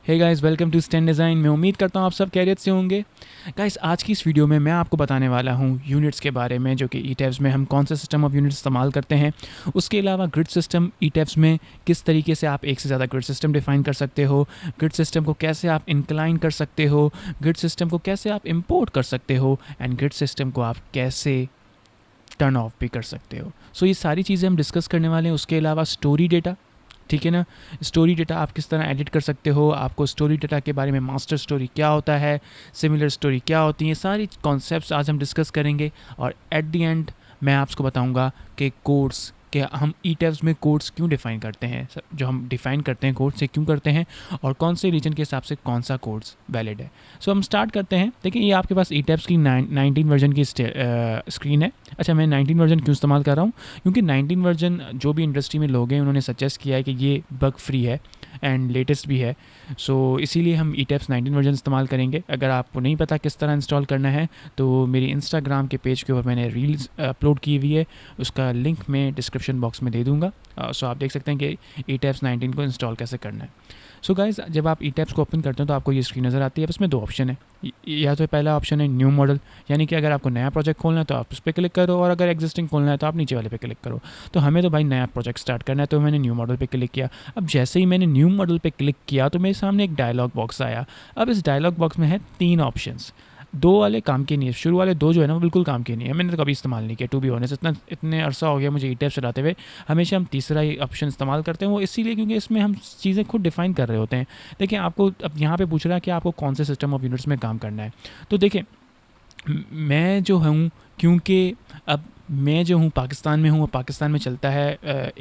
Hey guys, welcome to stand design. मैं उम्मीद करता हूँ आप सब खैरियत से होंगे। गाइस, आज की इस वीडियो में मैं आपको बताने वाला हूँ यूनिट्स के बारे में, जो कि ईटेब्स में हम कौन सा सिस्टम ऑफ यूनिट्स इस्तेमाल करते हैं। उसके अलावा ग्रिड सिस्टम ईटेब्स में किस तरीके से आप एक से ज़्यादा ग्रिड सिस्टम डिफाइन कर सकते हो, ग्रिड सिस्टम को कैसे आप इंक्लाइन कर सकते हो, ग्रिड सिस्टम को कैसे आप इम्पोर्ट कर सकते हो, एंड ग्रिड सिस्टम को आप कैसे टर्न ऑफ भी कर सकते हो। सो ये सारी चीज़ें हम डिस्कस करने वाले हैं। उसके अलावा स्टोरी डेटा, ठीक है ना, स्टोरी डेटा आप किस तरह एडिट कर सकते हो, आपको स्टोरी डेटा के बारे में मास्टर स्टोरी क्या होता है, सिमिलर स्टोरी क्या होती है, सारी कॉन्सेप्ट्स आज हम डिस्कस करेंगे। और एट द एंड मैं आपको बताऊंगा कि कोड्स कि हम ईटेब्स में कोड्स क्यों डिफ़ाइन करते हैं, जो हम डिफ़ाइन करते हैं कोड्स से क्यों करते हैं, और कौन से रीजन के हिसाब से कौन सा कोड्स वैलिड है। सो हम स्टार्ट करते हैं। देखिए, ये आपके पास ईटेब्स की 19 वर्जन की स्क्रीन है। अच्छा, मैं 19 वर्जन क्यों इस्तेमाल कर रहा हूँ, क्योंकि 19 वर्जन जो भी इंडस्ट्री में लोग हैं उन्होंने सजेस्ट किया है कि ये बग फ्री है एंड लेटेस्ट भी है। सो इसीलिए हम ईटेब्स 19 वर्जन इस्तेमाल करेंगे। अगर आपको नहीं पता किस तरह इंस्टॉल करना है तो मेरी इंस्टाग्राम के पेज के ऊपर मैंने रील्स अपलोड की हुई है, उसका लिंक मैं डिस्क्रिप्शन बॉक्स में दे दूँगा। सो आप देख सकते हैं कि ईटेब्स 19 को इंस्टॉल कैसे करना है। सो गाइज़, जब आप ईटेब्स को ओपन करते हैं तो आपको ये स्क्रीन नज़र आती है। अब इसमें दो ऑप्शन है। या तो पहला ऑप्शन है न्यू मॉडल, यानी कि अगर आपको नया प्रोजेक्ट खोलना है तो आप उस पर क्लिक करो, और अगर एग्जिस्टिंग खोलना है तो आप नीचे वाले पे क्लिक करो। तो हमें तो भाई नया प्रोजेक्ट स्टार्ट करना है, तो मैंने न्यू मॉडल पे क्लिक किया। अब जैसे ही मैंने न्यू मॉडल पे क्लिक किया तो मेरे सामने एक डायलॉग बॉक्स आया। अब इस डायलॉग बॉक्स में है 3 ऑप्शंस। 2 वाले काम के नहीं है, शुरू वाले 2 जो है ना वो बिल्कुल काम के नहीं है, मैंने तो कभी इस्तेमाल नहीं किया। टू बी ऑनेस्ट, इतने अरसा हो गया मुझे ईटेब्स चलाते हुए, हमेशा हम तीसरा ही ऑप्शन इस्तेमाल करते हैं। वो इसीलिए क्योंकि इसमें हम चीज़ें खुद डिफाइन कर रहे होते हैं। देखिए, आपको अब यहाँ पे पूछ रहा है कि आपको कौन से सिस्टम ऑफ यूनिट्स में काम करना है। तो देखिए, मैं जो हूँ, क्योंकि अब मैं जो हूँ पाकिस्तान में हूँ, और पाकिस्तान में चलता है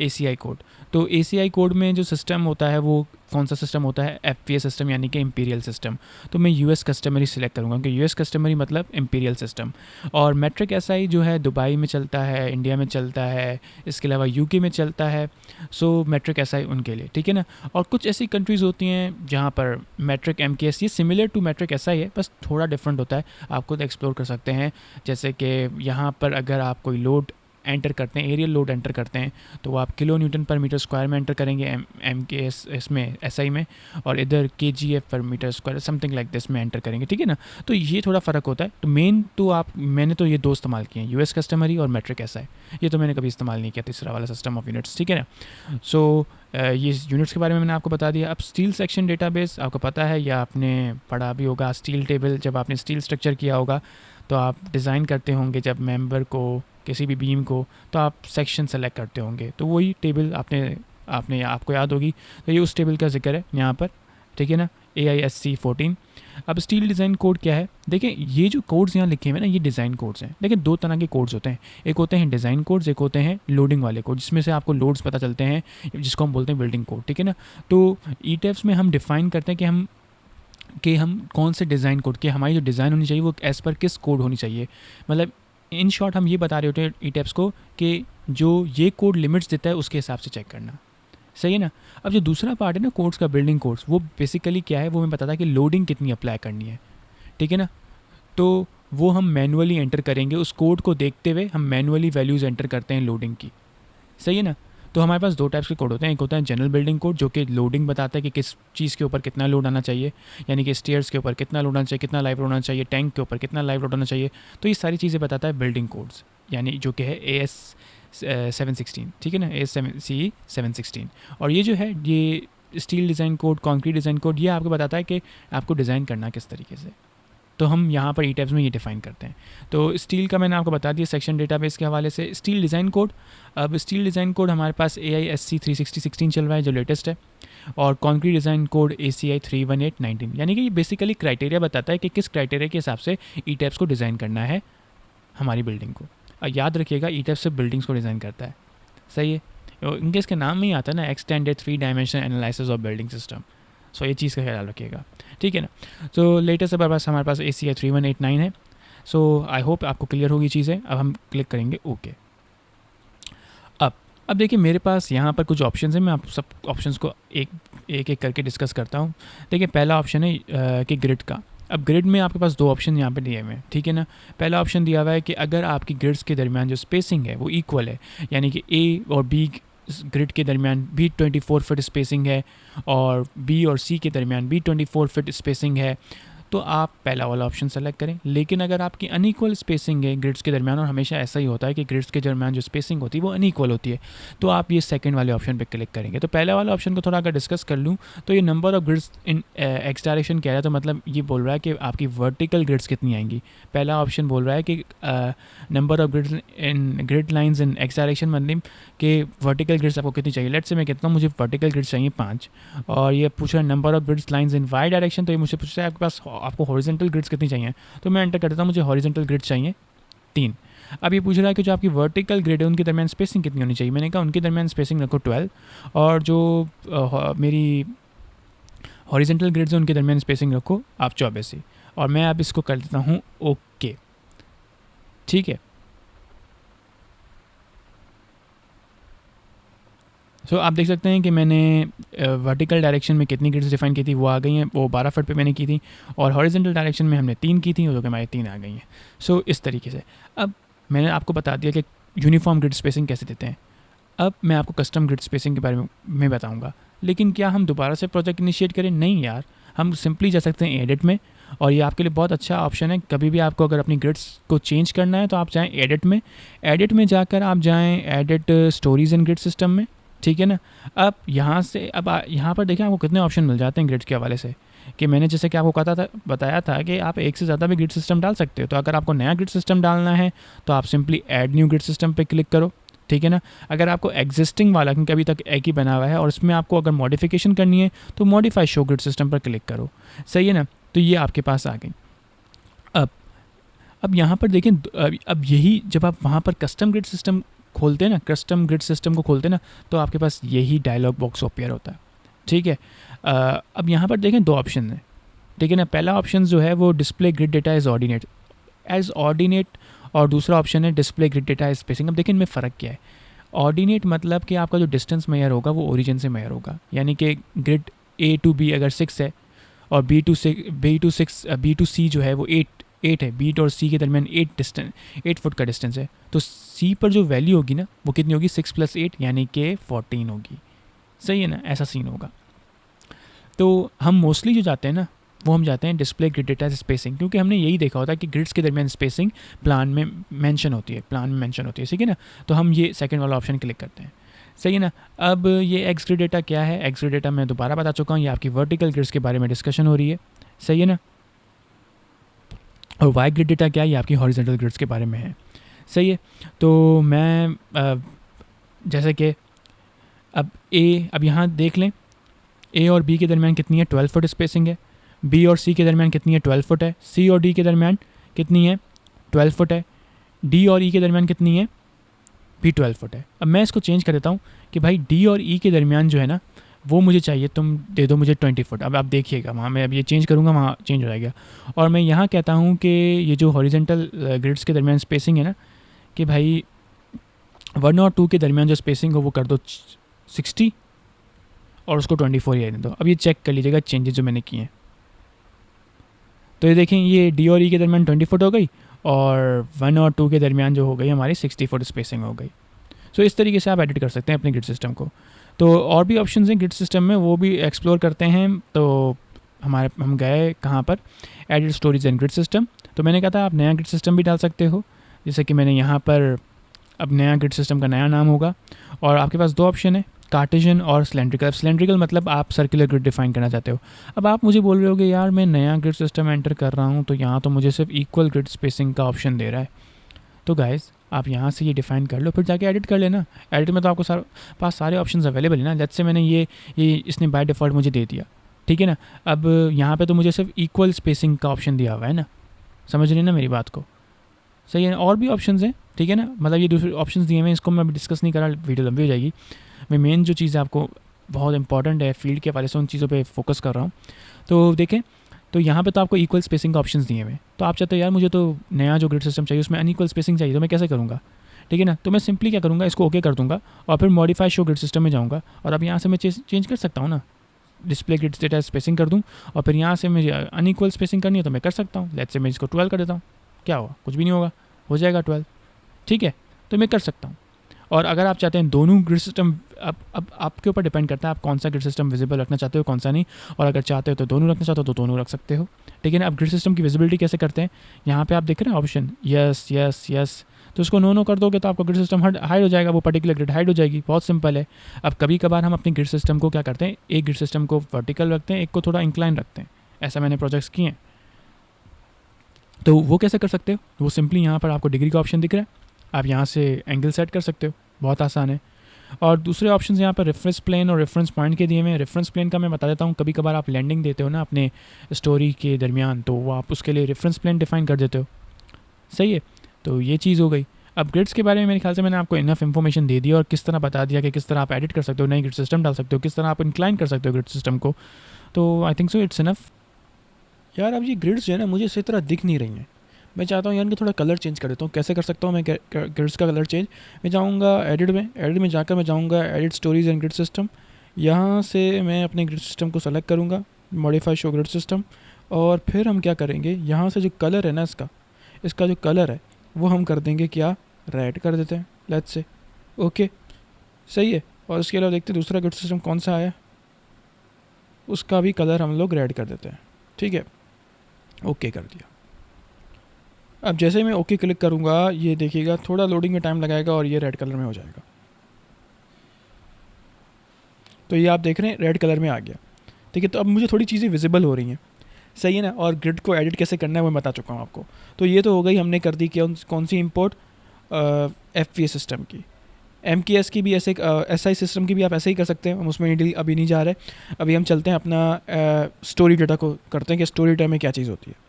ACI कोड। तो ACI कोड में जो सिस्टम होता है वो कौन सा सिस्टम होता है, FPA सिस्टम, यानी कि इम्पीरियल सिस्टम। तो मैं US कस्टमरी सिलेक्ट करूँगा, क्योंकि US कस्टमरी मतलब इम्पीरियल सिस्टम। और मैट्रिक SI जो है दुबई में चलता है, इंडिया में चलता है, इसके अलावा UK में चलता है। सो मैट्रिक SI उनके लिए, ठीक है ना। और कुछ ऐसी कंट्रीज़ होती हैं जहाँ पर मैट्रिक MKS, ये सिमिलर टू मैट्रिक SI है, बस थोड़ा डिफरेंट होता है। आप खुद एक्सप्लोर कर सकते हैं। जैसे कि यहाँ पर अगर आप कोई लोड एंटर करते हैं, एरियल लोड एंटर करते हैं, तो वो आप किलो न्यूटन पर मीटर स्क्वायर में एंटर करेंगे MKS इसमें SI में, और इधर KGF पर metre square something like this में एंटर करेंगे, ठीक है ना। तो ये थोड़ा फ़र्क होता है। तो मैंने तो ये 2 इस्तेमाल किए हैं, US कस्टमरी और मैट्रिक SI। ये तो मैंने कभी इस्तेमाल नहीं किया तीसरा वाला सिस्टम ऑफ यूनिट्स, ठीक है ना। सो ये यूनिट्स के बारे में मैंने आपको बता दिया। अब स्टील सेक्शन डेटाबेस आपको पता है, या आपने पढ़ा भी होगा स्टील टेबल। जब आपने स्टील स्ट्रक्चर किया होगा तो आप डिज़ाइन करते होंगे जब मेंबर को, किसी भी बीम को, तो आप सेक्शन सेलेक्ट करते होंगे, तो वही टेबल आपको याद होगी। तो ये उस टेबल का जिक्र है यहाँ पर, ठीक है ना, AISC 14। अब स्टील डिज़ाइन कोड क्या है, देखिए ये जो कोड्स यहाँ लिखे हुए हैं ना, ये डिज़ाइन कोड्स हैं। देखिए, 2 तरह के कोड्स होते हैं, एक होते हैं डिज़ाइन कोड्स, एक होते हैं लोडिंग वाले कोड, जिसमें से आपको लोड्स पता चलते हैं, जिसको हम बोलते हैं बिल्डिंग कोड, ठीक है ना। तो ईटेब्स में हम डिफ़ाइन करते हैं कि हम कौन से डिज़ाइन कोड, कि हमारी जो डिज़ाइन होनी चाहिए वो एज़ पर किस कोड होनी चाहिए। मतलब इन शॉर्ट हम ये बता रहे होते हैं ईटेब्स को कि जो ये कोड लिमिट्स देता है उसके हिसाब से चेक करना, सही है ना। अब जो दूसरा पार्ट है ना कोड्स का, बिल्डिंग कोड्स, वो बेसिकली क्या है, वो मैं बताता कि लोडिंग कितनी अप्लाई करनी है, ठीक है ना। तो वो हम मैनुअली एंटर करेंगे, उस कोड को देखते हुए हम मैनुअली वैल्यूज़ एंटर करते हैं लोडिंग की, सही है ना। तो हमारे पास 2 टाइप्स के कोड होते हैं। एक होता है जनरल बिल्डिंग कोड, जो कि लोडिंग बताता है कि किस चीज़ के ऊपर कितना लोड आना चाहिए, यानी कि स्टेयर्स के ऊपर कितना लोड आना चाहिए, कितना लाइव लोड आना चाहिए, टैंक के ऊपर कितना लाइव लोड आना चाहिए। तो ये सारी चीज़ें बताता है बिल्डिंग कोड्स, यानी जो कि है AS 716, ठीक है ना, CE 716। और ये जो है, ये steel design code, concrete design code, ये आपको बताता है कि आपको डिज़ाइन करना किस तरीके से। तो हम यहाँ पर ईटेब्स में ये डिफ़ाइन करते हैं। तो स्टील का मैंने आपको बता दिया सेक्शन डेटाबेस के हवाले से। स्टील डिज़ाइन कोड, अब स्टील डिज़ाइन कोड हमारे पास AISC 36016 चल रहा है, जो लेटेस्ट है। और कॉन्क्रीट डिज़ाइन कोड ACI 31819, यानी कि ये बेसिकली क्राइटेरिया बताता है कि किस क्राइटेरिया के हिसाब से ईटेब्स को डिज़ाइन करना है हमारी बिल्डिंग को। याद रखिएगा, ईटेब्स से बिल्डिंग्स को डिज़ाइन करता है, सही है। इनके इसके नाम में ही आता है ना, extended 3 dimension analysis of building system. So ये चीज़ का ख्याल रखिएगा, ठीक है ना। तो लेटेस्ट हमारे पास ACI 3189 है। सो आई होप आपको क्लियर होगी चीज़ें। अब हम क्लिक करेंगे ओके। अब देखिए, मेरे पास यहाँ पर कुछ ऑप्शंस हैं, मैं आप सब ऑप्शंस को एक करके डिस्कस करता हूँ। देखिए, पहला ऑप्शन है कि ग्रिड का। अब ग्रिड में आपके पास 2 ऑप्शन यहाँ पे दिए हुए हैं, ठीक है ना। पहला ऑप्शन दिया हुआ है कि अगर आपकी ग्रिड्स के दरमियान जो स्पेसिंग है वो इक्वल है, यानी कि A और B ग्रिड के दरमियान भी 24 फीट स्पेसिंग है और बी और सी के दरमियान भी 24 फीट स्पेसिंग है, तो आप पहला वाला ऑप्शन सेलेक्ट करें। लेकिन अगर आपकी अनइक्वल स्पेसिंग है ग्रिड्स के दरमियान, और हमेशा ऐसा ही होता है कि ग्रिड्स के दरमियान जो स्पेसिंग होती है वो अनइक्वल होती है, तो आप ये सेकंड वाले ऑप्शन पे क्लिक करेंगे। तो पहला वाला ऑप्शन को थोड़ा अगर डिस्कस कर लूँ तो ये number of grids in x direction कह रहा है, तो मतलब ये बोल रहा है कि आपकी वर्टिकल ग्रिड्स कितनी आएंगी। पहला ऑप्शन बोल रहा है कि number of grids in grid lines in x direction, मतलब कि वर्टिकल ग्रिड्स आपको कितनी चाहिए। लेट्स से मैं कहता हूँ मुझे वर्टिकल ग्रिड्स चाहिए 5, और ये पूछ रहा है number of grids lines in Y direction, तो ये मुझे पूछ रहा है आपके पास आपको हॉरिजॉन्टल ग्रिड्स कितनी चाहिए, तो मैं एंटर कर देता हूँ मुझे हॉरिजॉन्टल ग्रिड्स चाहिए 3। अब ये पूछ रहा है कि जो आपकी वर्टिकल ग्रिड है उनके दरमियान स्पेसिंग कितनी होनी चाहिए। मैंने कहा उनके दरमियान स्पेसिंग रखो 12, और जो मेरी हॉरिजॉन्टल ग्रिड्स है उनके दरमियान स्पेसिंग रखो आप 24 ही, और मैं अब इसको कर देता हूँ ओके, ठीक है। सो आप देख सकते हैं कि मैंने वर्टिकल डायरेक्शन में कितनी ग्रिड्स डिफाइन की थी वो आ गई हैं, वो 12 फीट पे मैंने की थी, और हॉरिजॉन्टल डायरेक्शन में हमने 3 की थी, जो कि हमारी 3 आ गई हैं। सो इस तरीके से अब मैंने आपको बता दिया कि यूनिफॉर्म ग्रिड स्पेसिंग कैसे देते हैं। अब मैं आपको कस्टम ग्रिड स्पेसिंग के बारे में बताऊँगा, लेकिन क्या हम दोबारा से प्रोजेक्ट इनिशिएट करें? नहीं यार, हम सिंपली जा सकते हैं एडिट में, और ये आपके लिए बहुत अच्छा ऑप्शन है। कभी भी आपको अगर अपनी ग्रिड्स को चेंज करना है तो आप जाएँ एडिट में जाकर आप जाएँ edit stories in grid system में, ठीक है ना। अब यहाँ से अब यहाँ पर देखें आपको कितने ऑप्शन मिल जाते हैं ग्रिड्स के हवाले से, कि मैंने जैसे कि आपको बताया था कि आप एक से ज़्यादा भी ग्रिड सिस्टम डाल सकते हो। तो अगर आपको नया ग्रिड सिस्टम डालना है तो आप simply add new grid system पे क्लिक करो, ठीक है ना। अगर आपको एग्जिस्टिंग वाला, क्योंकि अभी तक एक ही बना हुआ है और इसमें आपको अगर मॉडिफिकेशन करनी है तो मॉडिफाई शो ग्रिड सिस्टम पर क्लिक करो, सही है ना। तो ये आपके पास आ गई। अब यहाँ पर देखें, अब यही जब आप वहाँ पर कस्टम ग्रिड सिस्टम खोलते हैं ना, कस्टम ग्रिड सिस्टम को खोलते हैं ना, तो आपके पास यही डायलॉग बॉक्स ओपन होता है, ठीक है। अब यहाँ पर देखें 2 ऑप्शन हैं, ठीक है ना। पहला ऑप्शन जो है वो display grid data as ordinate, और दूसरा ऑप्शन है display grid data as spacing. अब देखें इनमें फ़र्क क्या है। ऑर्डिनेट मतलब कि आपका जो डिस्टेंस मेजर होगा वो ओरिजिन से मेजर होगा, यानी कि ग्रिड A to B अगर 6 है और B to C जो है वो 8 है, B और C के दरमियान 8 फुट का डिस्टेंस है, तो C पर जो वैल्यू होगी ना वो कितनी होगी, 6 + 8 यानी कि 14 होगी, सही है ना। ऐसा सीन होगा। तो हम मोस्टली जो जाते हैं ना वो हम जाते हैं डिस्प्ले ग्रिड डेटा स्पेसिंग, क्योंकि हमने यही देखा होता है कि ग्रिड्स के दरमियान स्पेसिंग प्लान में मेंशन होती है, ठीक है ना। तो हम ये सेकंड वाला ऑप्शन क्लिक करते हैं, सही है ना। अब ये एक्स ग्रिड डेटा क्या है? एक्स ग्रिड डेटा मैं दोबारा बता चुका हूँ, ये आपकी वर्टिकल ग्रिड्स के बारे में डिस्कशन हो रही है, सही है ना। और वाई ग्रिड डेटा क्या है? ये आपकी हॉरिजॉन्टल ग्रिड्स के बारे में है, सही है। तो मैं जैसे कि अब यहाँ देख लें, ए और बी के दरमियान कितनी है, 12 फुट स्पेसिंग है। बी और सी के दरमियान कितनी है, 12 फुट है। सी और डी के दरमियान कितनी है, 12 फुट है। डी और ई के दरमियान कितनी है, भी 12 फुट है। अब मैं इसको चेंज कर देता हूँ कि भाई डी और ई के दरमियान जो है ना वो मुझे चाहिए, तुम दे दो मुझे 20 फुट। अब आप देखिएगा वहाँ मैं अब ये चेंज करूँगा, वहाँ चेंज हो जाएगा। और मैं यहाँ कहता हूँ कि ये जो हॉरिजॉन्टल ग्रिड्स के दरमियान स्पेसिंग है ना, कि भाई 1 और 2 के दरमियान जो स्पेसिंग हो वो कर दो 60 और उसको 24 ही रहने दो। अब ये चेक कर लीजिएगा चेंजेस जो मैंने किए हैं। तो ये देखें, ये डी और ई के दरमियान 20 फुट हो गई और 1 और 2 के दरमियान जो हो गई हमारी 60 फुट स्पेसिंग हो गई। सो इस तरीके से आप एडिट कर सकते हैं अपने ग्रिड सिस्टम को। तो और भी ऑप्शंस हैं ग्रिड सिस्टम में, वो भी एक्सप्लोर करते हैं। तो हम गए कहाँ पर, edit storage and grid system. तो मैंने कहा था आप नया ग्रिड सिस्टम भी डाल सकते हो, जैसे कि मैंने यहाँ पर अब नया ग्रिड सिस्टम का नया नाम होगा। और आपके पास 2 ऑप्शन है, कार्टेशियन और सिलेंड्रिकल। सिलेंड्रिकल मतलब आप सर्कुलर ग्रिड डिफाइन करना चाहते हो। अब आप मुझे बोल रहे हो कि यार मैं नया ग्रिड सिस्टम एंटर कर रहा हूँ तो यहाँ तो मुझे सिर्फ इक्वल ग्रिड स्पेसिंग का ऑप्शन दे रहा है। तो गाइस आप यहाँ से ये डिफाइन कर लो, फिर जाके एडिट कर लेना। एडिट में तो आपको पास सारे ऑप्शंस अवेलेबल है ना। लेट्स से मैंने ये इसने बाय डिफ़ॉल्ट मुझे दे दिया, ठीक है ना। अब यहाँ पे तो मुझे सिर्फ इक्वल स्पेसिंग का ऑप्शन दिया हुआ है ना, समझ रहे ना मेरी बात को, सही है। और भी ऑप्शंस हैं, ठीक है ना। मतलब ये दूसरे ऑप्शंस दिए हुए हैं, इसको मैं अभी डिस्कस नहीं कर रहा, वीडियो लंबी हो जाएगी। मैं मेन जो चीज़ आपको बहुत इंपॉर्टेंट है फील्ड के हवाले से उन चीज़ों पे फोकस कर रहा हूँ। तो देखें, तो यहाँ पे तो आपको इक्वल स्पेसिंग का ऑप्शंस दिए हुए हैं। तो आप चाहते हो यार मुझे तो नया जो ग्रिड सिस्टम चाहिए उसमें अनइक्वल स्पेसिंग चाहिए, तो मैं कैसे करूँगा, ठीक है ना। तो मैं सिंपली क्या करूँगा, इसको ओके कर दूँगा और फिर मॉडिफाई शो ग्रिड सिस्टम में जाऊँगा और अब यहाँ से मैं चेंज कर सकता हूँ ना, डिस्प्ले ग्रिड डेटा स्पेसिंग कर दूँ और फिर यहाँ से मुझे अनइक्वल स्पेसिंग करनी है तो मैं कर सकता हूँ। लेट्स से मैं इसको 12 कर देता हूँ, क्या हुआ, कुछ भी नहीं होगा, हो जाएगा 12, ठीक है। तो मैं कर सकता हूँ। और अगर आप चाहते हैं दोनों ग्रिड सिस्टम, अब आपके ऊपर डिपेंड करता है आप कौन सा ग्रिड सिस्टम विजिबल रखना चाहते हो कौन सा नहीं, और अगर चाहते हो तो दोनों रखना चाहते हो तो दोनों रख सकते हो। ठीक है ना। अब ग्रिड सिस्टम की विजिबिलिटी कैसे करते हैं, यहाँ पे आप देख रहे हैं ऑप्शन यस यस यस, तो उसको नो कर दोगे तो आपका ग्रिड सिस्टम हाइड हो जाएगा, वो पर्टिकुलर ग्रिड हाइड हो जाएगी। बहुत सिंपल है। अब कभी कभार हम अपने ग्रिड सिस्टम को क्या करते हैं, एक ग्रिड सिस्टम को वर्टिकल रखते हैं, एक को थोड़ा इंक्लाइन रखते हैं, ऐसा मैंने प्रोजेक्ट्स किए हैं। तो वो कैसे कर सकते हो, वो सिंपली यहाँ पर आपको डिग्री का ऑप्शन दिख रहा है, आप यहाँ से एंगल सेट कर सकते हो, बहुत आसान है। और दूसरे ऑप्शन यहाँ पर रेफरेंस प्लेन और रेफरेंस पॉइंट के दिए हुए हैं। रेफरेंस प्लेन का मैं बता देता हूँ, कभी कभार आप लैंडिंग देते हो ना अपने स्टोरी के दरमियान, तो वो आप उसके लिए रेफरेंस प्लेन डिफाइन कर देते हो। सही है, तो ये चीज़ हो गई। अब ग्रिड्स के बारे में मेरे ख्याल से मैंने आपको इनफ इन्फॉर्मेशन दे दी और किस तरह बता दिया कि किस तरह आप एडिट कर सकते हो, नई ग्रिड सिस्टम डाल सकते हो, किस तरह आप इंक्लाइन कर सकते हो ग्रिड सिस्टम को। तो I think so it's enough. यार अब ये ग्रिड्स जो है ना मुझे इसी तरह दिख नहीं रही हैं, मैं चाहता हूँ यार इनका थोड़ा कलर चेंज कर देता हूँ। कैसे कर सकता हूँ मैं ग्रिड्स का कलर चेंज, मैं जाऊँगा एडिट में जाकर मैं जाऊँगा edit stories and grid system, यहाँ से मैं अपने ग्रिड सिस्टम को सेलेक्ट करूँगा, मॉडिफाई शो ग्रिड सिस्टम, और फिर हम क्या करेंगे, यहाँ से जो कलर है ना इसका जो कलर है वो हम कर देंगे क्या, रेड कर देते हैं, लेट्स से। ओके सही है। और उसके अलावा देखते हैं दूसरा ग्रिड सिस्टम कौन सा आया, उसका भी कलर हम लोग रेड कर देते हैं। ठीक है, ओके कर दिया। अब जैसे ही मैं ओके क्लिक करूँगा ये देखिएगा थोड़ा लोडिंग में टाइम लगाएगा और ये रेड कलर में हो जाएगा। तो ये आप देख रहे हैं रेड कलर में आ गया। ठीक है, तो अब मुझे थोड़ी चीज़ें विजिबल हो रही हैं, सही है ना। और ग्रिड को एडिट कैसे करना है वो मैं बता चुका हूँ आपको। तो ये तो हो गई, हमने कर दी कौन सी इंपोर्ट, FVS सिस्टम की। MKS की भी ऐसे, SI सिस्टम की भी आप ऐसे ही कर सकते हैं, हम उसमें अभी नहीं जा रहे। अभी हम चलते हैं अपना स्टोरी डेटा को करते हैं कि स्टोरी डेटा में क्या चीज़ होती है।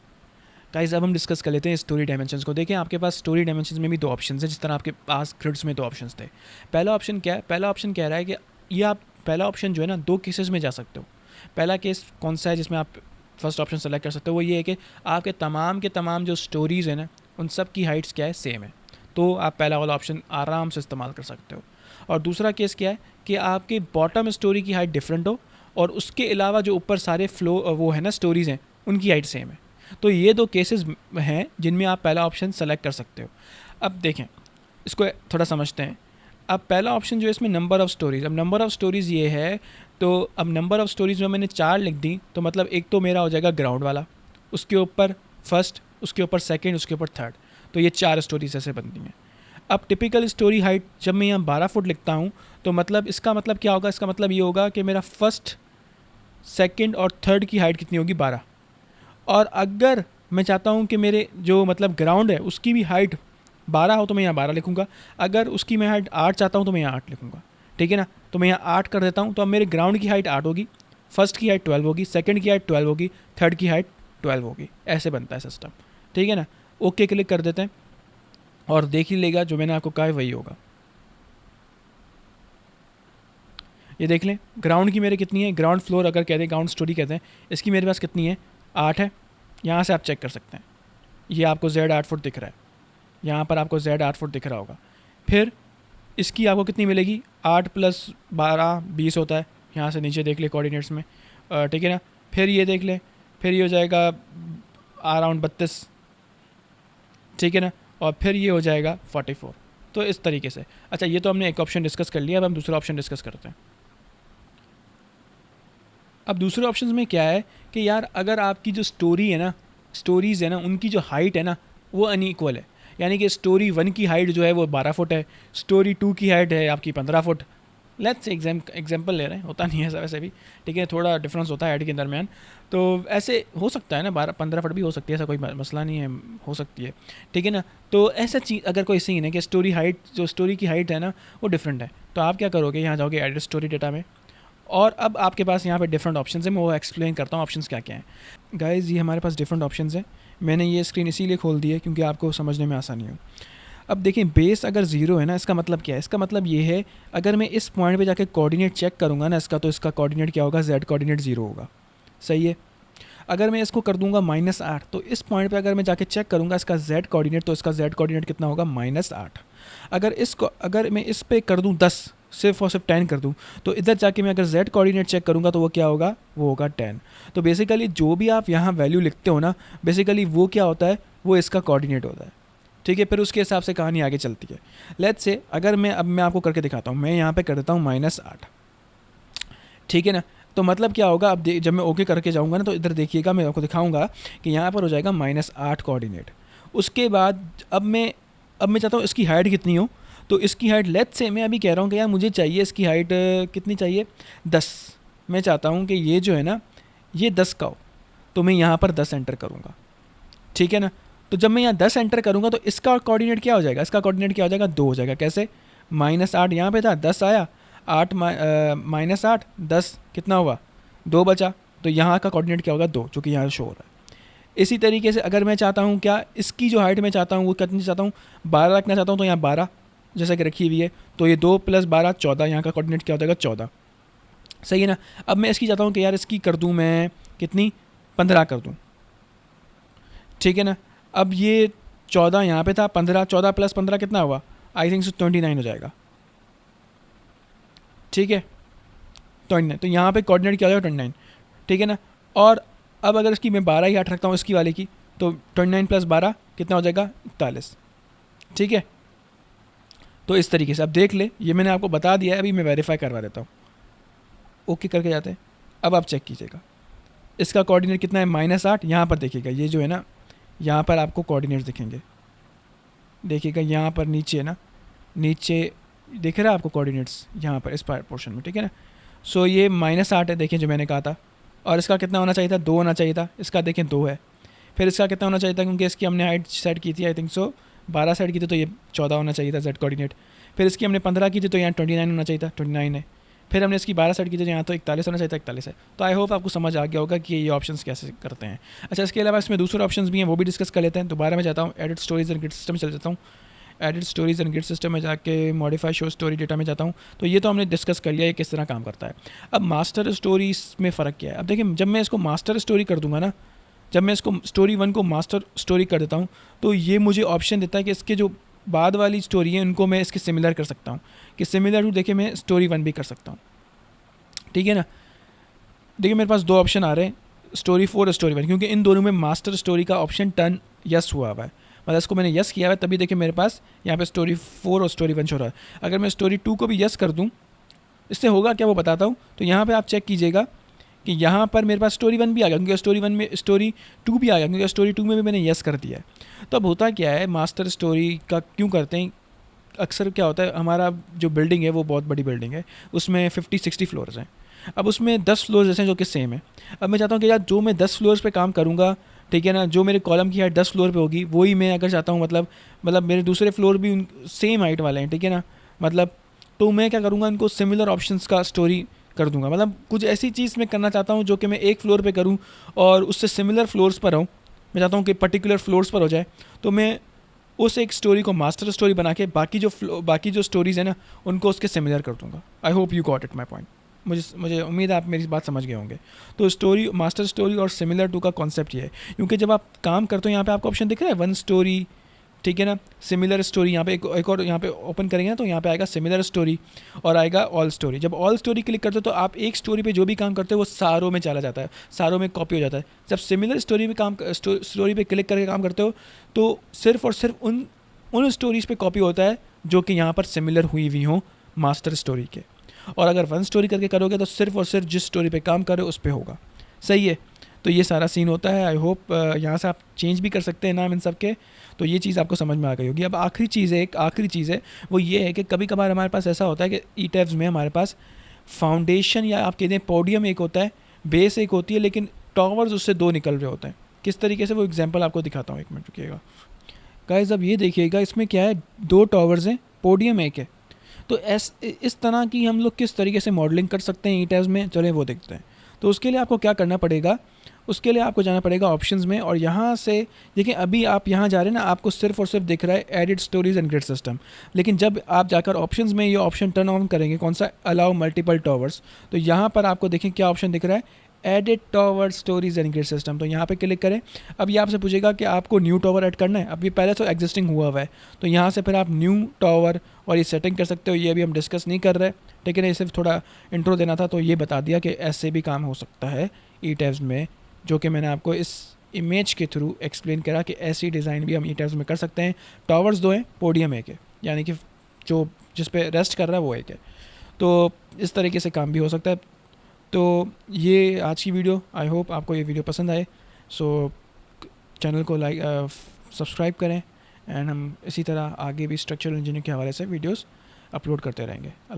गाइस अब हम डिस्कस कर लेते हैं स्टोरी डायमेंशंस को। देखें आपके पास स्टोरी डायमेंशंस में भी दो ऑप्शंस हैं, जिस तरह आपके पास ग्रिड्स में दो ऑप्शंस थे। पहला ऑप्शन क्या है, पहला ऑप्शन कह रहा है कि ये आप पहला ऑप्शन जो है ना दो केसेस में जा सकते हो। पहला केस कौन सा है जिसमें आप फर्स्ट ऑप्शन सेलेक्ट कर सकते हो, वो ये है कि आपके तमाम के तमाम जो स्टोरीज़ हैं ना उन सब की हाइट्स क्या है, सेम है, तो आप पहला वाला ऑप्शन आराम से इस्तेमाल कर सकते हो। और दूसरा केस क्या है कि आपके बॉटम स्टोरी की हाइट डिफरेंट हो और उसके अलावा जो ऊपर सारे फ्लो वो है ना स्टोरीज़ हैं उनकी हाइट सेम है। तो ये दो केसेस हैं जिनमें आप पहला ऑप्शन सेलेक्ट कर सकते हो। अब देखें इसको थोड़ा समझते हैं। अब पहला ऑप्शन जो है इसमें नंबर ऑफ़ स्टोरीज़, अब नंबर ऑफ़ स्टोरीज़ ये है, तो अब नंबर ऑफ़ स्टोरीज़ में मैंने 4 लिख दी, तो मतलब एक तो मेरा हो जाएगा ग्राउंड वाला, उसके ऊपर फर्स्ट, उसके ऊपर सेकंड, उसके ऊपर थर्ड, तो ये 4 स्टोरीज ऐसे बनती हैं। अब टिपिकल स्टोरी हाइट जब मैं यहाँ 12 फुट लिखता हूँ तो मतलब इसका मतलब क्या होगा, इसका मतलब ये होगा कि मेरा फर्स्ट, सेकंड और थर्ड की हाइट कितनी होगी, 12। और अगर मैं चाहता हूँ कि मेरे जो मतलब ग्राउंड है उसकी भी हाइट 12 हो तो मैं यहाँ 12 लिखूँगा, अगर उसकी मैं हाइट 8 चाहता हूँ तो मैं यहाँ 8 लिखूँगा। ठीक है ना, तो मैं यहाँ 8 कर देता हूँ, तो अब मेरे ग्राउंड की हाइट 8 होगी, फर्स्ट की हाइट 12 होगी, सेकंड की हाइट 12 होगी, थर्ड की हाइट 12 होगी। ऐसे बनता है सिस्टम। ठीक है ना, ओके क्लिक कर देते हैं और देख ही लेगा जो मैंने आपको कहा है वही होगा। ये देख लें ग्राउंड की मेरे कितनी है, ग्राउंड फ्लोर अगर कहते हैं, ग्राउंड स्टोरी कहते हैं, इसकी मेरे पास कितनी है, 8 है। यहाँ से आप चेक कर सकते हैं, ये आपको Z 8 फुट दिख रहा है, यहाँ पर आपको Z 8 फुट दिख रहा होगा। फिर इसकी आपको कितनी मिलेगी, 8 + 12 20 होता है। यहाँ से नीचे देख ले कोऑर्डिनेट्स में, ठीक है ना। फिर ये देख ले, फिर ये हो जाएगा अराउंड 32, ठीक है ना, और फिर ये हो जाएगा 44। तो इस तरीके से। अच्छा, ये तो हमने एक ऑप्शन डिस्कस कर लिया, अब हम दूसरा ऑप्शन डिस्कस करते हैं। अब दूसरे ऑप्शन में क्या है कि यार अगर आपकी जो स्टोरी है ना, स्टोरीज़ है ना, उनकी जो हाइट है ना वो अनइक्वल है, यानी कि स्टोरी 1 की हाइट जो है वो 12 फुट है, स्टोरी 2 की हाइट है आपकी 15 फुट। लेट्स एग्जाम्पल ले रहे हैं, होता नहीं है ऐसा वैसे भी, ठीक है, थोड़ा डिफरेंस होता है हाइट के दरमियान, तो ऐसे हो सकता है ना, 12-15 फुट भी हो सकती है, ऐसा कोई मसला नहीं है, हो सकती है। ठीक है ना, तो ऐसा चीज़ अगर कोई सीन है कि स्टोरी हाइट, जो स्टोरी की हाइट है ना वो डिफरेंट है, तो आप क्या करोगे, यहाँ जाओगे एडिट स्टोरी डेटा में, और अब आपके पास यहाँ पे डिफरेंट ऑप्शंस हैं, मैं वो एक्सप्लेन करता हूँ ऑप्शंस क्या क्या हैं। गाइज़ ये हमारे पास डिफरेंट ऑप्शंस हैं, मैंने ये स्क्रीन इसीलिए खोल दी है क्योंकि आपको समझने में आसानी हो। अब देखें बेस अगर 0 है ना, इसका मतलब क्या है, इसका मतलब ये है अगर मैं इस पॉइंट पे जाके कोऑर्डिनेट चेक करूँगा ना इसका, तो इसका कोऑर्डिनेट क्या होगा, Z कोऑर्डिनेट 0 होगा। सही है। अगर मैं इसको कर दूंगा -8, तो इस पॉइंट पे अगर मैं जाके चेक करूँगा इसका Z कोऑर्डिनेट, तो इसका Z कोऑर्डिनेट कितना होगा, -8। अगर मैं इस पे कर दूँ 10, सिर्फ और सिर्फ 10 कर दूँ, तो इधर जाके मैं अगर Z कोऑर्डिनेट चेक करूँगा तो वो क्या होगा, वो होगा 10। तो बेसिकली जो भी आप यहाँ वैल्यू लिखते हो ना, बेसिकली वो क्या होता है, वो इसका कोऑर्डिनेट होता है। ठीक है, फिर उसके हिसाब से कहानी आगे चलती है। लेट्स से अगर मैं आपको करके दिखाता हूँ, मैं यहाँ पे कर देता हूँ -8, ठीक है ना। तो मतलब क्या होगा, अब जब मैं ओके करके जाऊँगा ना, तो इधर देखिएगा, मैं आपको दिखाऊँगा कि यहाँ पर हो जाएगा -8 कोऑर्डिनेट। उसके बाद अब मैं चाहता हूँ इसकी हाइट कितनी हो, तो इसकी हाइट लेट्स से मैं अभी कह रहा हूँ कि यार मुझे चाहिए इसकी हाइट कितनी चाहिए, 10। मैं चाहता हूँ कि ये जो है ना ये 10 का हो, तो मैं यहाँ पर 10 एंटर करूँगा, ठीक है ना। तो जब मैं यहाँ 10 एंटर करूँगा तो इसका कोऑर्डिनेट क्या हो जाएगा, इसका कोऑर्डिनेट क्या हो जाएगा, 2 हो जाएगा। कैसे, -8 यहाँ पे था, 10 आया, 8 -8 10 कितना हुआ, 2 बचा, तो यहाँ का कोऑर्डिनेट क्या होगा, 2, जो कि यहाँ शो हो रहा है। इसी तरीके से अगर मैं चाहता हूँ क्या, इसकी जो हाइट मैं चाहता हूँ वो कितनी चाहता हूँ, 12 रखना चाहता हूँ, तो यहाँ 12 जैसा कि रखी हुई है, तो ये 2 + 12 14, यहाँ का कोऑर्डिनेट क्या हो जाएगा, 14। सही है ना। अब मैं इसकी चाहता हूँ कि यार इसकी कर दूँ मैं कितनी, 15 कर दूँ, ठीक है ना। अब ये 14 यहाँ पे था, 15, 14 + 15 कितना हुआ, आई थिंक 29 हो जाएगा, ठीक है, 29। तो यहाँ पे कोऑर्डिनेट क्या हो जाएगा, 29, ठीक है ना। और अब अगर इसकी मैं 12 ही हाइट रखता हूँ इसकी वाले की, तो 29 + 12 कितना हो जाएगा, 41, ठीक है। तो इस तरीके से अब देख ले, ये मैंने आपको बता दिया है, अभी मैं वेरीफाई करवा देता हूँ। ओके करके जाते हैं। अब आप चेक कीजिएगा इसका कोऑर्डिनेट कितना है, -8। यहाँ पर देखिएगा ये जो है ना, यहाँ पर आपको कोऑर्डिनेट्स दिखेंगे, देखिएगा यहाँ पर नीचे ना, नीचे दिख रहा है आपको कोऑर्डिनेट्स यहाँ पर इस पोर्शन में, ठीक है ना। सो ये -8 है, देखिए जो मैंने कहा था, और इसका कितना होना चाहिए था, 2 होना चाहिए था, इसका देखें 2 है। फिर इसका कितना होना चाहिए था, क्योंकि इसकी हमने हाइट सेट की थी, आई थिंक 12 सेट की थी, तो ये 14 होना चाहिए था, जेड कोऑर्डिनेट। फिर इसकी हमने 15 की थी, तो यहाँ 29 होना चाहिए था, 29 है। फिर हमने इसकी 12 सेट की थी, यहाँ तो 41 होना चाहिए था, 41 है। तो आई होप आपको समझ आ गया होगा कि ये ऑप्शंस कैसे करते हैं। अच्छा, इसके अलावा इसमें दूसरे ऑप्शंस भी हैं, वो भी डिस्कस कर लेते हैं। दोबारा मैं जाता हूँ edit stories and grid system चल जाता हूँ, edit stories and grid system में जाके मॉडिफाई शो स्टोरी डेटा में जाता हूँ। तो ये तो हमने डिस्कस कर लिया है किस तरह काम करता है। अब मास्टर स्टोरीज में फ़र्क क्या है, अब देखिए जब मैं इसको मास्टर स्टोरी कर दूंगा ना, जब मैं इसको स्टोरी 1 को मास्टर स्टोरी कर देता हूँ, तो ये मुझे ऑप्शन देता है कि इसके जो बाद वाली स्टोरी है उनको मैं इसके सिमिलर कर सकता हूँ, कि सिमिलर टू देखिए मैं स्टोरी 1 भी कर सकता हूँ, ठीक है ना। देखिए मेरे पास 2 ऑप्शन आ रहे हैं, स्टोरी 4 और स्टोरी 1, क्योंकि इन दोनों में मास्टर स्टोरी का ऑप्शन टर्न यस हुआ हुआ है, मतलब इसको मैंने यस किया हुआ है, तभी देखिए मेरे पास यहाँ पे स्टोरी 4 और स्टोरी 1 शो रहा है। अगर मैं स्टोरी 2 को भी यस कर दूँ, इससे होगा क्या वो बताता हूँ। तो यहाँ पे आप चेक कीजिएगा कि यहाँ पर मेरे पास स्टोरी 1 भी आ गया, क्योंकि स्टोरी 1 में स्टोरी 2 भी आ गया, क्योंकि स्टोरी 2 में भी मैंने यस कर दिया है। तो अब होता क्या है, मास्टर स्टोरी का क्यों करते हैं, अक्सर क्या होता है, हमारा जो बिल्डिंग है वो बहुत बड़ी बिल्डिंग है, उसमें 50-60 फ्लोर्स हैं। अब उसमें 10 फ्लोर्स ऐसे हैं जो कि सेम है। अब मैं चाहता हूँ कि यार जो मैं 10 फ्लोर्स पे काम करूँगा, ठीक है ना, जो मेरे कॉलम की हाइट 10 फ्लोर पे होगी, वही मैं अगर चाहता हूँ, मतलब मेरे दूसरे फ्लोर भी सेम हाइट वाले हैं, ठीक है ना, मतलब तो मैं क्या करूँगा, इनको सिमिलर ऑप्शंस का स्टोरी कर दूंगा। मतलब कुछ ऐसी चीज़ मैं करना चाहता हूँ जो कि मैं एक फ्लोर पे करूँ और उससे सिमिलर फ्लोर्स पर रहूँ, मैं चाहता हूँ कि पर्टिकुलर फ्लोर्स पर हो जाए, तो मैं उस एक स्टोरी को मास्टर स्टोरी बना के बाकी जो स्टोरीज़ है ना उनको उसके सिमिलर कर दूँगा। I hope you got it my point. मुझे उम्मीद है आप मेरी बात समझ गए होंगे। तो स्टोरी, मास्टर स्टोरी और सिमिलर टू का कॉन्सेप्ट ये है, क्योंकि जब आप काम करते हो यहाँ पे आपको ऑप्शन दिख रहा है 1 स्टोरी, ठीक है ना, सिमिलर स्टोरी। यहाँ पे एक और यहाँ पे ओपन करेंगे ना, तो यहाँ पे आएगा सिमिलर स्टोरी और आएगा ऑल स्टोरी। जब ऑल स्टोरी क्लिक करते हो तो आप एक स्टोरी पे जो भी काम करते हो वो सारों में चला जाता है, सारों में कॉपी हो जाता है। जब सिमिलर स्टोरी पे क्लिक करके काम करते हो तो सिर्फ और सिर्फ उन स्टोरीज़ पे कॉपी होता है जो कि यहाँ पर सिमिलर हुई हुई हो मास्टर स्टोरी के। और अगर 1 स्टोरी करके करोगे तो सिर्फ और सिर्फ जिस स्टोरी पे काम करो उस पर होगा। सही है, तो ये सारा सीन होता है। आई होप यहाँ से आप चेंज भी कर सकते हैं नाम इन सब के, तो ये चीज़ आपको समझ में आ गई होगी। अब आखिरी चीज़ है वो ये है कि कभी कभार हमारे पास ऐसा होता है कि ई टैब्स में हमारे पास फाउंडेशन या आप कहते हैं पोडियम एक होता है, बेस एक होती है, लेकिन टॉवर्स उससे 2 निकल रहे होते हैं। किस तरीके से, वो एग्जाम्पल आपको दिखाता हूँ, 1 मिनट रुकिएगा गाइस। अब ये देखिएगा, इसमें क्या है, 2 टॉवर्स हैं, पोडियम एक है। तो इस तरह की हम लोग किस तरीके से मॉडलिंग कर सकते हैं ई टैब्स में, चलें वो देखते हैं। तो उसके लिए आपको क्या करना पड़ेगा, उसके लिए आपको जाना पड़ेगा ऑप्शंस में, और यहाँ से देखिए अभी आप यहाँ जा रहे हैं ना, आपको सिर्फ और सिर्फ दिख रहा है edit stories and grid system. लेकिन जब आप जाकर ऑप्शंस में ये ऑप्शन टर्न ऑन करेंगे, कौन सा, अलाउ मल्टीपल टॉवर्स, तो यहाँ पर आपको देखें क्या ऑप्शन दिख रहा है, edit tower stories and grid system. तो यहाँ पे क्लिक करें। अब ये आपसे पूछेगा कि आपको न्यू टॉवर ऐड करना है। अब ये पहले तो एग्जिस्टिंग हुआ हुआ है, तो यहाँ से फिर आप न्यू टॉवर और ये सेटिंग कर सकते हो। ये अभी हम डिस्कस नहीं कर रहे, ठीक है ना, ये सिर्फ थोड़ा इंट्रो देना था, तो ये बता दिया कि ऐसे भी काम हो सकता है ई टैब्स में, जो कि मैंने आपको इस इमेज के थ्रू एक्सप्लेन करा कि ऐसी डिज़ाइन भी हम ई में कर सकते हैं। टावर्स 2 हैं, पोडियम एक है, यानी कि जो जिस पे रेस्ट कर रहा है वो एक है। तो इस तरीके से काम भी हो सकता है। तो ये आज की वीडियो, आई होप आपको ये वीडियो पसंद आए। सो चैनल को लाइक सब्सक्राइब करें एंड हम इसी तरह आगे भी स्ट्रक्चरल इंजीनियरिंग के हवाले से वीडियोस अपलोड करते रहेंगे। अल्लाह।